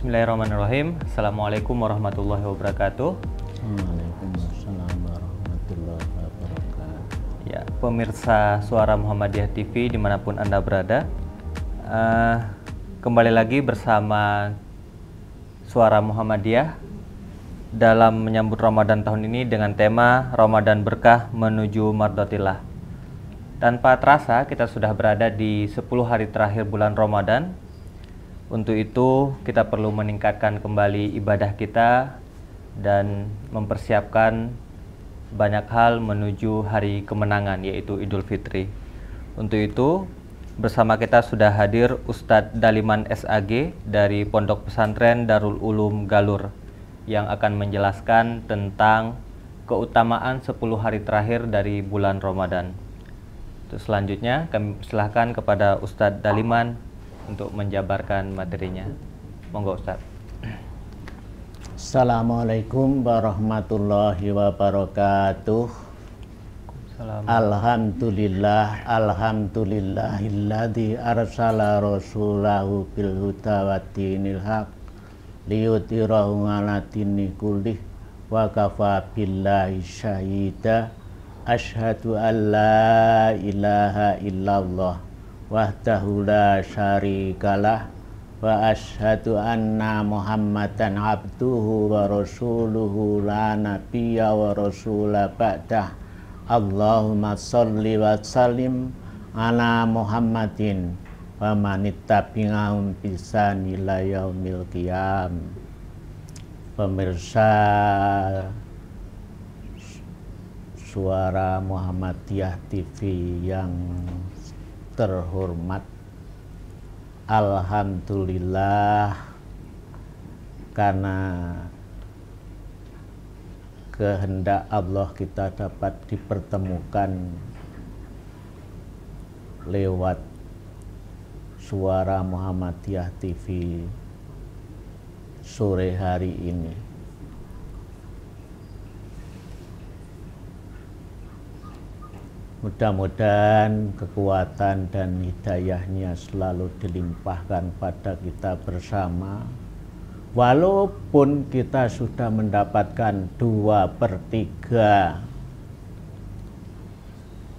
Bismillahirrahmanirrahim. Assalamualaikum warahmatullahi wabarakatuh. Waalaikumsalam warahmatullahi wabarakatuh. Ya, pemirsa Suara Muhammadiyah TV dimanapun Anda berada, kembali lagi bersama Suara Muhammadiyah dalam menyambut Ramadan tahun ini dengan tema Ramadan Berkah Menuju Mardotillah. Tanpa terasa kita sudah berada di 10 hari terakhir bulan Ramadan. Untuk itu kita perlu meningkatkan kembali ibadah kita dan mempersiapkan banyak hal menuju hari kemenangan, yaitu Idul Fitri. Untuk itu bersama kita sudah hadir Ustadz Daliman SAG dari Pondok Pesantren Darul Ulum Galur yang akan menjelaskan tentang keutamaan 10 hari terakhir dari bulan Ramadan. Terus selanjutnya kami persilahkan kepada Ustadz Daliman untuk menjabarkan materinya. Monggo Ustaz. Assalamualaikum warahmatullahi wabarakatuh. Alhamdulillahilladzi arsala rasulahu bil huda wa dinil haq liyudhhirahu 'ala dini kullih wa kafa billahi syahida. Asyhadu an la ilaha illallah wahdahu la syarikalah wa asyhadu anna Muhammadan abduhu wa rasuluhu la nabiyya wa rasula ba'dah. Allahumma sholli wa sallim ala Muhammadin wa manittabi'ahum bisan ila yaumil qiyam. Pemirsa Suara Muhammadiyah TV yang terhormat, alhamdulillah karena kehendak Allah kita dapat dipertemukan lewat Suara Muhammadiyah TV sore hari ini. Mudah-mudahan kekuatan dan hidayahnya selalu dilimpahkan pada kita bersama. Walaupun kita sudah mendapatkan 2/3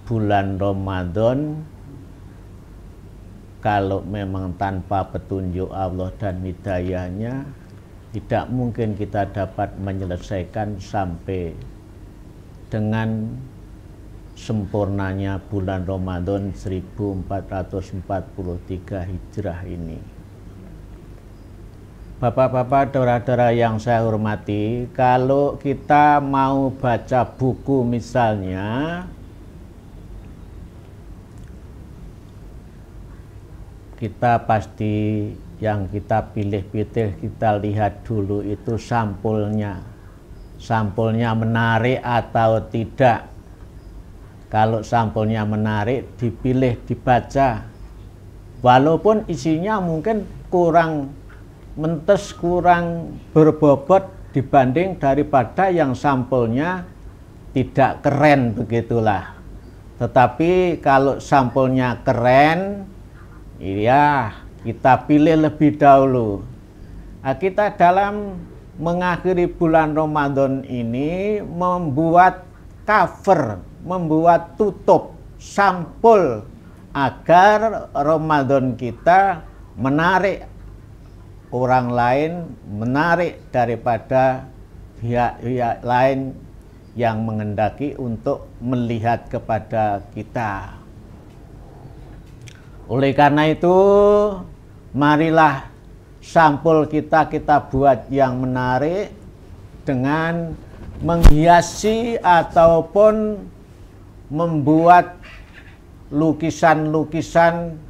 bulan Ramadan, kalau memang tanpa petunjuk Allah dan hidayahnya, tidak mungkin kita dapat menyelesaikan sampai dengan sempurnanya bulan Ramadan 1443 Hijrah ini. Bapak-bapak, saudara-saudara yang saya hormati, kalau kita mau baca buku misalnya, kita pasti yang kita pilih-pilih, kita lihat dulu itu sampulnya. Sampulnya menarik atau tidak. Kalau sampulnya menarik, dipilih, dibaca. Walaupun isinya mungkin kurang mentes, kurang berbobot dibanding daripada yang sampulnya tidak keren, begitulah. Tetapi kalau sampulnya keren, iya kita pilih lebih dahulu. Nah, kita dalam mengakhiri bulan Ramadan ini membuat cover, membuat tutup sampul agar Ramadan kita menarik orang lain, menarik daripada pihak-pihak lain yang menghendaki untuk melihat kepada kita. Oleh karena itu, marilah sampul kita buat yang menarik dengan menghiasi ataupun membuat lukisan-lukisan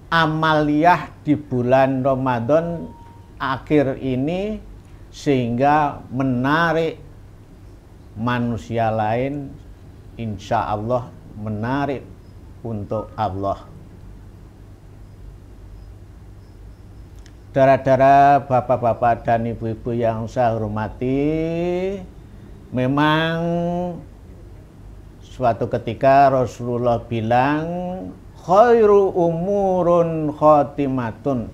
amaliyah di bulan Ramadan akhir ini sehingga menarik manusia lain, insya Allah menarik untuk Allah. Saudara-saudara, bapak-bapak dan ibu-ibu yang saya hormati, memang suatu ketika Rasulullah bilang khairu umurun khotimatun,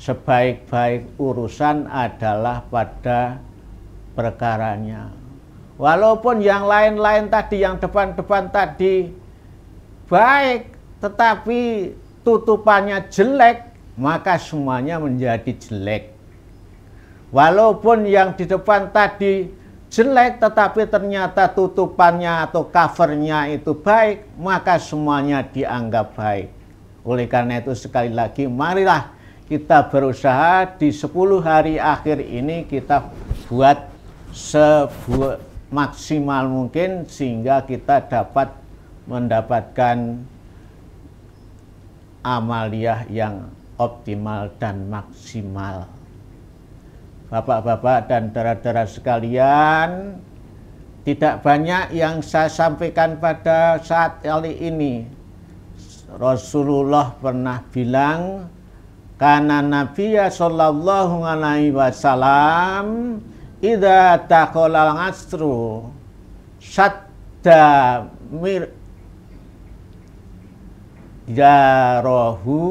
sebaik-baik urusan adalah pada perkaranya. Walaupun yang lain-lain tadi, yang depan-depan tadi baik, tetapi tutupannya jelek, maka semuanya menjadi jelek. Walaupun yang di depan tadi jelek, tetapi ternyata tutupannya atau covernya itu baik, maka semuanya dianggap baik. Oleh karena itu sekali lagi, marilah kita berusaha di 10 hari akhir ini kita buat maksimal mungkin sehingga kita dapat mendapatkan amaliyah yang optimal dan maksimal. Bapak-bapak dan saudara-saudara sekalian, tidak banyak yang saya sampaikan pada saat kali ini. Rasulullah pernah bilang, karena Nabiya sallallahu alaihi wasallam idza taqala al-asru sadda jarahu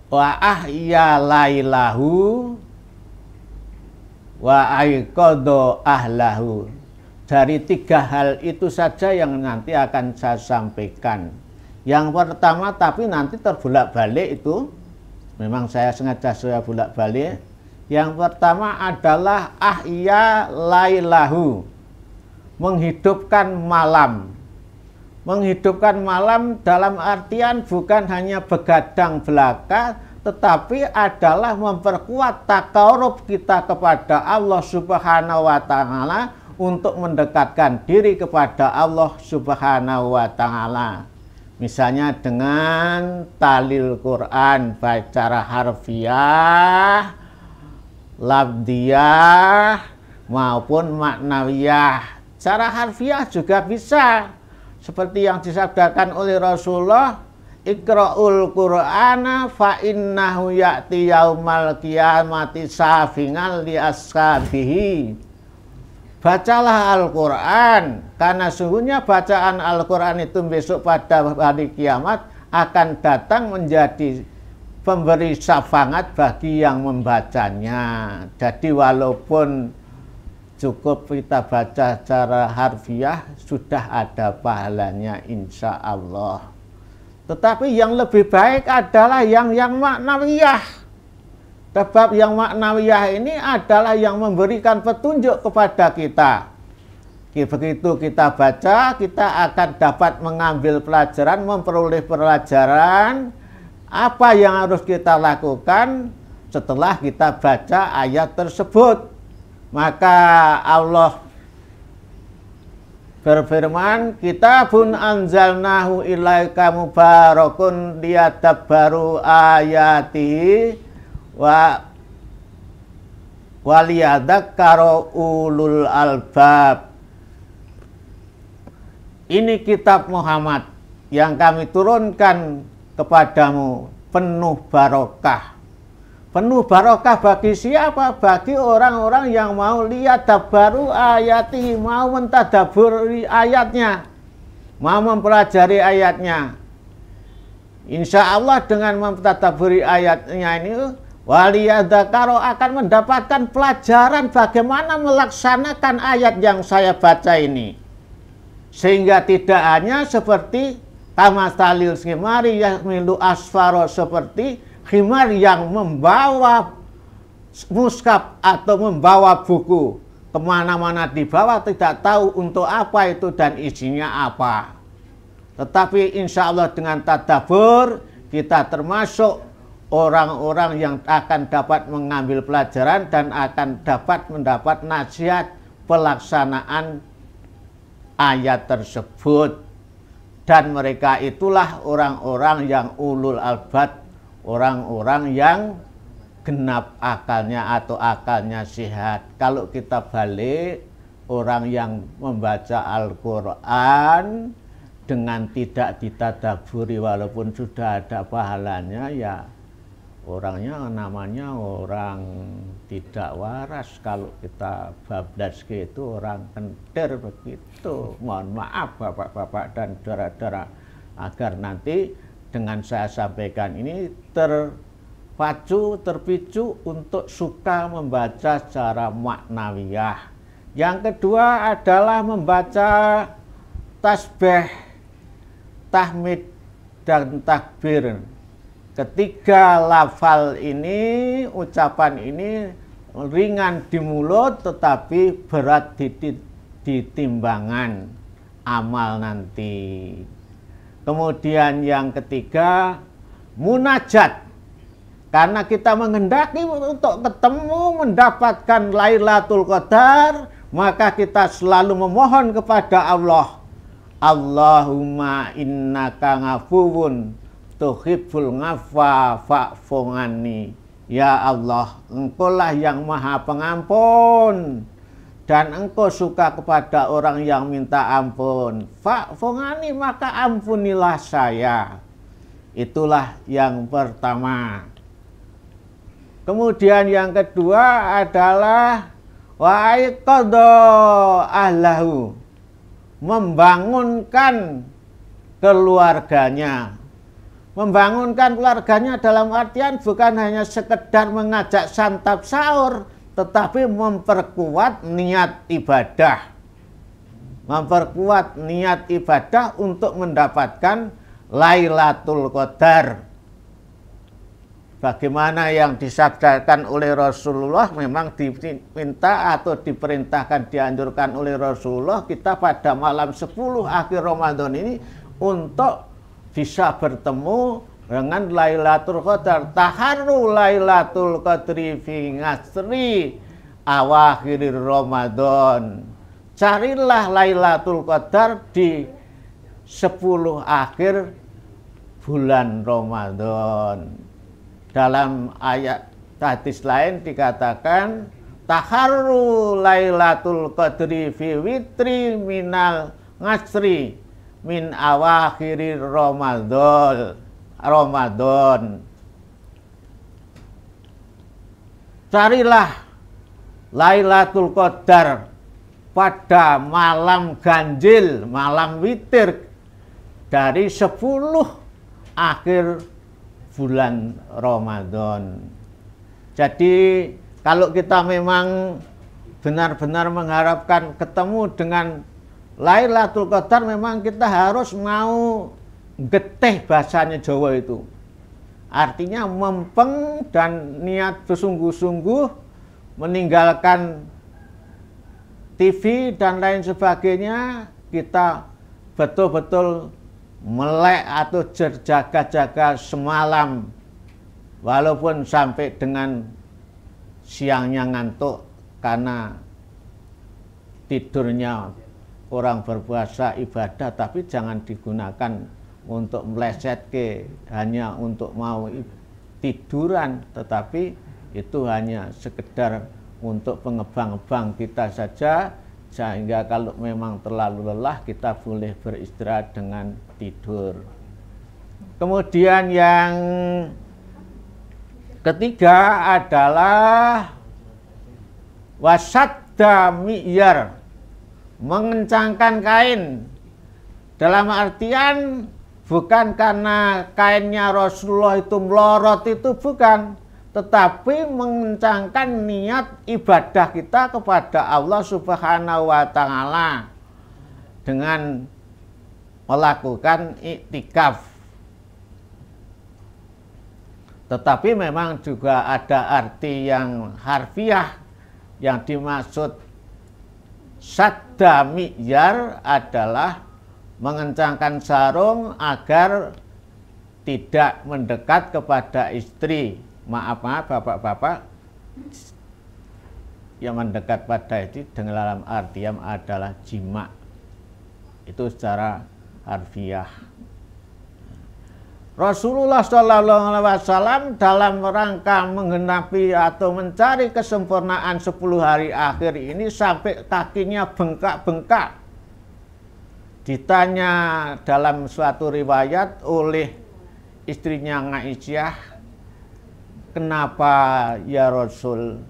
wa ahya lailahu wa aiqadha ahlahu. Dari 3 hal itu saja yang nanti akan saya sampaikan. Yang pertama, tapi nanti terbolak-balik itu, memang saya sengaja bolak-balik. Yang pertama adalah ahya lailahu, menghidupkan malam. Menghidupkan malam dalam artian bukan hanya begadang belaka, tetapi adalah memperkuat takarub kita kepada Allah Subhanahu wa Ta'ala untuk mendekatkan diri kepada Allah Subhanahu wa Ta'ala. Misalnya dengan talil Quran secara harfiah, labdiyah maupun maknawiyah. Cara harfiah juga bisa, seperti yang disabdakan oleh Rasulullah, Iqra'ul Qur'ana fa innahu ya'ti yaumal qiyamati safingan li ashabihi. Bacalah Al-Quran, karena sungguhnya bacaan Al-Quran itu besok pada hari kiamat akan datang menjadi pemberi syafaat bagi yang membacanya. Jadi walaupun cukup kita baca secara harfiah, sudah ada pahalanya insya Allah. Tetapi yang lebih baik adalah yang maknawiyah. Sebab yang maknawiyah ini adalah yang memberikan petunjuk kepada kita. Begitu kita baca, kita akan dapat mengambil pelajaran, memperoleh pelajaran apa yang harus kita lakukan setelah kita baca ayat tersebut. Maka Allah berfirman, kitabun anzalnahu ilaika mubarakun liyadabbaru ayatihi wa waliyadzakkaru ulul albab. Ini kitab Muhammad yang kami turunkan kepadamu, penuh barokah. Penuh barokah bagi siapa? Bagi orang-orang yang mau lihat dabaru ayati, mau mentadaburi ayatnya, mau mempelajari ayatnya. Insya Allah dengan mentadaburi ayatnya ini, waliyadzakaro akan mendapatkan pelajaran bagaimana melaksanakan ayat yang saya baca ini. Sehingga tidak hanya seperti kamasalil khimari yahmilu asfaro, seperti khimar yang membawa mushaf atau membawa buku kemana-mana dibawa, tidak tahu untuk apa itu dan isinya apa. Tetapi insya Allah dengan tadabbur kita termasuk orang-orang yang akan dapat mengambil pelajaran dan akan dapat mendapat nasihat pelaksanaan ayat tersebut. Dan mereka itulah orang-orang yang ulul albab, orang-orang yang genap akalnya atau akalnya sehat. Kalau kita balik, orang yang membaca Al-Quran dengan tidak ditadaburi walaupun sudah ada pahalanya, ya orangnya namanya orang tidak waras. Kalau kita bablas gitu, orang kentir begitu. Mohon maaf bapak-bapak dan saudara-saudara, agar nanti dengan saya sampaikan ini terpicu untuk suka membaca secara maknawiyah. Yang kedua adalah membaca tasbih, tahmid, dan takbir. Ketiga lafal ini, ucapan ini ringan di mulut tetapi berat di timbangan amal nanti. Kemudian yang ketiga munajat. Karena kita menghendaki untuk ketemu mendapatkan Lailatul Qadar, maka kita selalu memohon kepada Allah. Allahumma innaka ngafuwun tuhibbul ngafwa fa'fu anni. Ya Allah, Engkaulah yang Maha Pengampun dan Engkau suka kepada orang yang minta ampun. Fa'fu anni, maka ampunilah saya. Itulah yang pertama. Kemudian yang kedua adalah wa'aiqadha ahlahu, membangunkan keluarganya. Membangunkan keluarganya dalam artian bukan hanya sekedar mengajak santap sahur, tetapi memperkuat niat ibadah. Memperkuat niat ibadah untuk mendapatkan Lailatul Qadar. Bagaimana yang disabdakan oleh Rasulullah, memang diminta atau diperintahkan, dianjurkan oleh Rasulullah kita pada malam 10 akhir Ramadan ini untuk bisa bertemu dengan Lailatul Qadar. Taharru Lailatul Qadri fi ngasri awakhir Ramadan. Carilah Lailatul Qadar di 10 akhir bulan Ramadan. Dalam ayat hadis lain dikatakan taharru Lailatul Qadri fi witri minal ngasri min awakhiri Ramadan. Carilah Lailatul Qadar pada malam ganjil, malam witir dari 10 akhir bulan Ramadan. Jadi kalau kita memang benar-benar mengharapkan ketemu dengan Lailatul Qadar, memang kita harus mau getih, bahasanya Jawa itu. Artinya mempeng dan niat bersungguh-sungguh meninggalkan TV dan lain sebagainya. Kita betul-betul melek atau jaga-jaga semalam, walaupun sampai dengan siangnya ngantuk karena tidurnya orang berpuasa ibadah, tapi jangan digunakan untuk meleset hanya untuk mau tiduran, tetapi itu hanya sekedar untuk pengebang-ebang kita saja, sehingga kalau memang terlalu lelah kita boleh beristirahat dengan tidur. Kemudian yang ketiga adalah wasadda mi'yar, mengencangkan kain. Dalam artian bukan karena kainnya Rasulullah itu melorot, itu bukan, tetapi mengencangkan niat ibadah kita kepada Allah Subhanahu wa Ta'ala dengan melakukan iktikaf. Tetapi memang juga ada arti yang harfiah, yang dimaksud sadda mi'yar adalah mengencangkan sarung agar tidak mendekat kepada istri. Maaf bapak-bapak, yang mendekat pada itu dengan dalam artian adalah jima. Itu secara harfiah. Rasulullah SAW dalam rangka menggenapi atau mencari kesempurnaan 10 hari akhir ini sampai kakinya bengkak-bengkak. Ditanya dalam suatu riwayat oleh istrinya Aisyah, kenapa ya Rasul,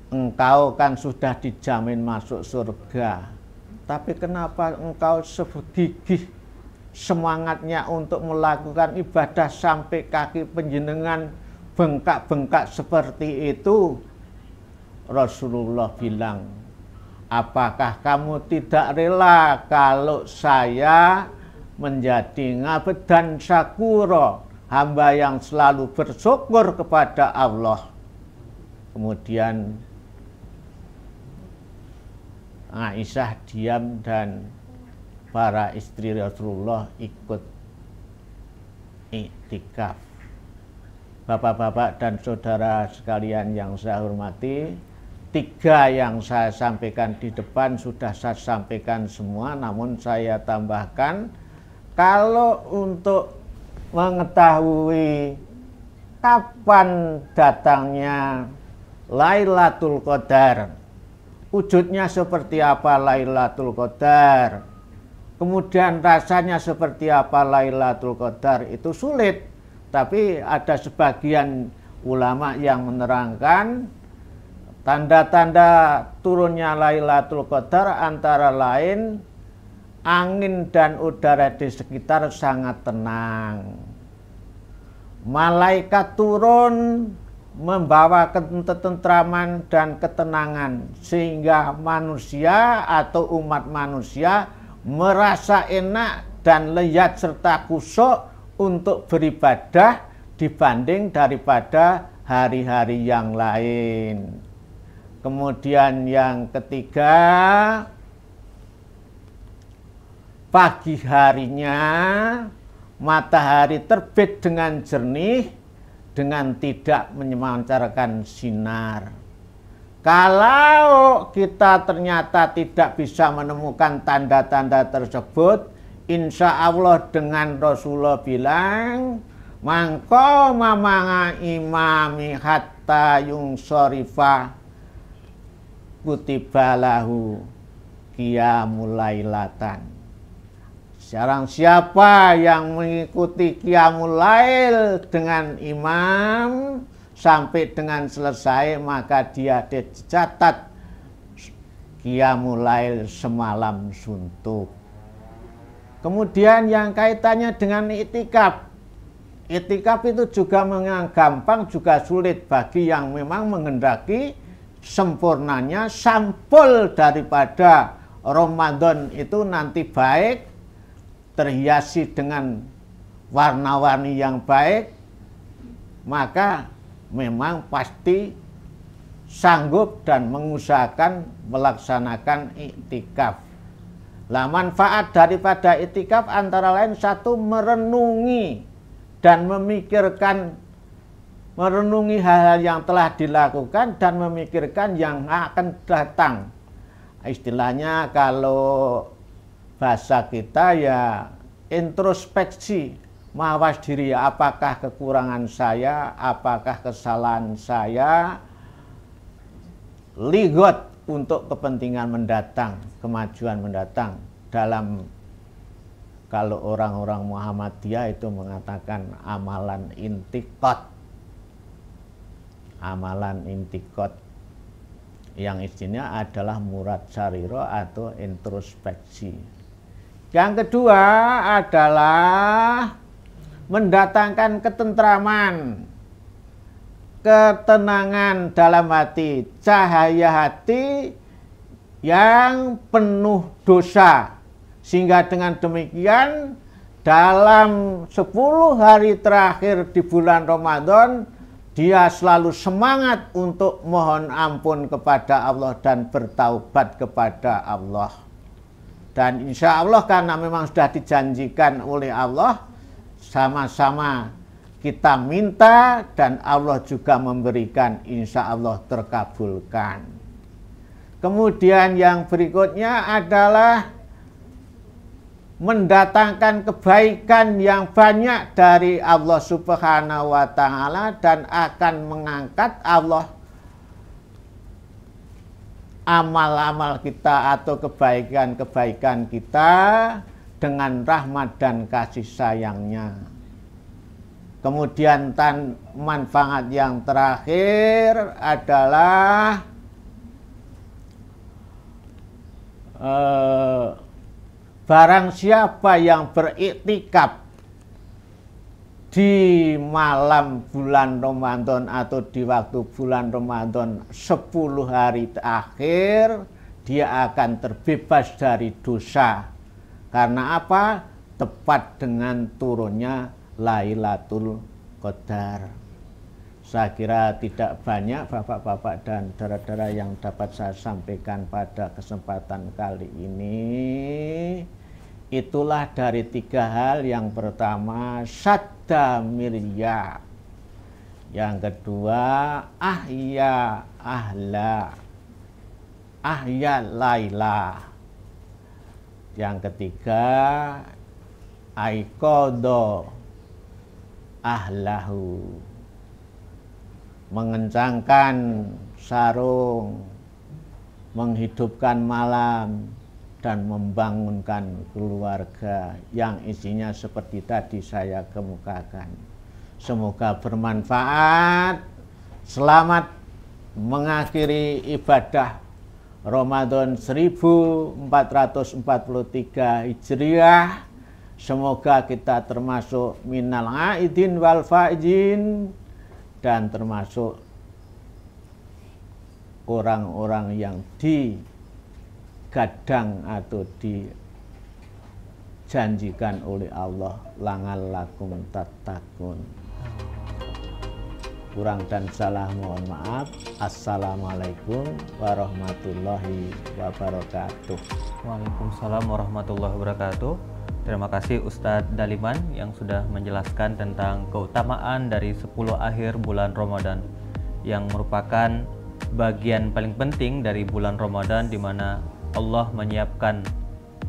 engkau kan sudah dijamin masuk surga, tapi kenapa engkau segigih semangatnya untuk melakukan ibadah sampai kaki panjenengan bengkak-bengkak seperti itu. Rasulullah bilang, apakah kamu tidak rela kalau saya menjadi ngabedan syakura, hamba yang selalu bersyukur kepada Allah. Kemudian Aisyah diam dan para istri Rasulullah ikut iktikaf. Bapak-bapak dan saudara sekalian yang saya hormati, 3 yang saya sampaikan di depan sudah saya sampaikan semua, namun saya tambahkan, kalau untuk mengetahui kapan datangnya Lailatul Qadar, wujudnya seperti apa Lailatul Qadar, kemudian rasanya seperti apa Lailatul Qadar, itu sulit. Tapi ada sebagian ulama yang menerangkan tanda-tanda turunnya Lailatul Qadar antara lain angin dan udara di sekitar sangat tenang. Malaikat turun membawa ketentraman dan ketenangan sehingga manusia atau umat manusia merasa enak dan lezat serta khusyuk untuk beribadah dibanding daripada hari-hari yang lain. Kemudian yang ketiga, pagi harinya matahari terbit dengan jernih dengan tidak memancarkan sinar. Kalau kita ternyata tidak bisa menemukan tanda-tanda tersebut, insya Allah dengan Rasulullah bilang, mangko mamanga imami hatta yung sorifa kutibalahu qiyamul lailatan. Sekarang siapa yang mengikuti qiyamul lail dengan imam sampai dengan selesai, maka dia dicatat qiyamul lail semalam suntuk. Kemudian yang kaitannya dengan iktikaf. Iktikaf itu juga memang gampang juga sulit bagi yang memang menghendaki sempurnanya sampul daripada Ramadan itu nanti baik, terhiasi dengan warna-warni yang baik, maka memang pasti sanggup dan mengusahakan melaksanakan iktikaf. Lah manfaat daripada iktikaf antara lain satu, merenungi dan memikirkan, merenungi hal-hal yang telah dilakukan dan memikirkan yang akan datang. Istilahnya kalau bahasa kita ya introspeksi, mawas diri, apakah kekurangan saya, apakah kesalahan saya, ligot untuk kepentingan mendatang, kemajuan mendatang. Dalam kalau orang-orang Muhammadiyah itu mengatakan amalan intikot. Amalan intikot yang isinya adalah murad sariro atau introspeksi. Yang kedua adalah mendatangkan ketentraman, ketenangan dalam hati, cahaya hati yang penuh dosa. Sehingga dengan demikian dalam 10 hari terakhir di bulan Ramadan, dia selalu semangat untuk mohon ampun kepada Allah dan bertaubat kepada Allah. Dan insya Allah karena memang sudah dijanjikan oleh Allah, sama-sama kita minta dan Allah juga memberikan, insya Allah terkabulkan. Kemudian yang berikutnya adalah mendatangkan kebaikan yang banyak dari Allah Subhanahu wa Ta'ala dan akan mengangkat Allah amal-amal kita atau kebaikan-kebaikan kita dengan rahmat dan kasih sayangnya. Kemudian manfaat yang terakhir adalah barang siapa yang beriktikaf di malam bulan Ramadan atau di waktu bulan Ramadan 10 hari terakhir, dia akan terbebas dari dosa. Karena apa? Tepat dengan turunnya Lailatul Qadar. Saya kira tidak banyak bapak-bapak dan saudara-saudara yang dapat saya sampaikan pada kesempatan kali ini. Itulah dari 3 hal. Yang pertama, sadda mirya. Yang kedua, ahya ahla, ahya laila. Yang ketiga, aikodo ahlahu, mengencangkan sarung, menghidupkan malam, dan membangunkan keluarga yang isinya seperti tadi saya kemukakan. Semoga bermanfaat. Selamat mengakhiri ibadah Ramadan 1443 Hijriah. Semoga kita termasuk minal aidin wal faizin dan termasuk orang-orang yang digadang atau dijanjikan oleh Allah, la'allakum tattaqun. Kurang dan salah mohon maaf. Assalamualaikum warahmatullahi wabarakatuh. Waalaikumsalam warahmatullahi wabarakatuh. Terima kasih Ustadz Daliman yang sudah menjelaskan tentang keutamaan dari 10 akhir bulan Ramadan, yang merupakan bagian paling penting dari bulan Ramadan, di mana Allah menyiapkan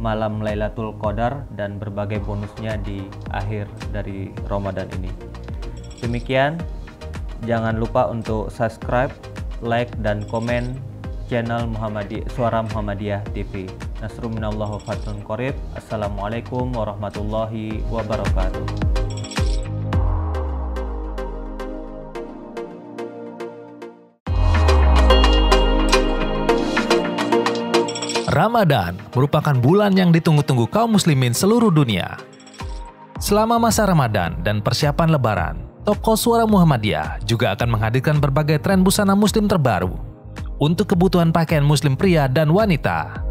malam Lailatul Qadar dan berbagai bonusnya di akhir dari Ramadan ini. Demikian, jangan lupa untuk subscribe, like, dan komen channel Suara Muhammadiyah TV. Nasrun minallah wa fathun qarib. Assalamualaikum warahmatullahi wabarakatuh. Ramadan merupakan bulan yang ditunggu-tunggu kaum muslimin seluruh dunia. Selama masa Ramadan dan persiapan Lebaran, toko Suara Muhammadiyah juga akan menghadirkan berbagai tren busana muslim terbaru untuk kebutuhan pakaian muslim pria dan wanita.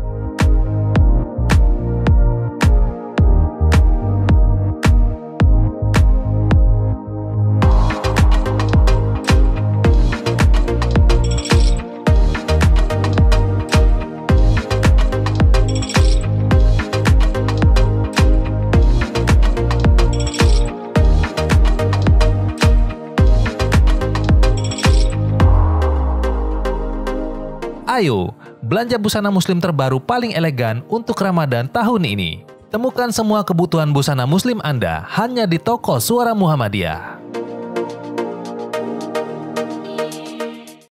Ayo, belanja busana muslim terbaru paling elegan untuk Ramadan tahun ini. Temukan semua kebutuhan busana muslim Anda hanya di toko Suara Muhammadiyah.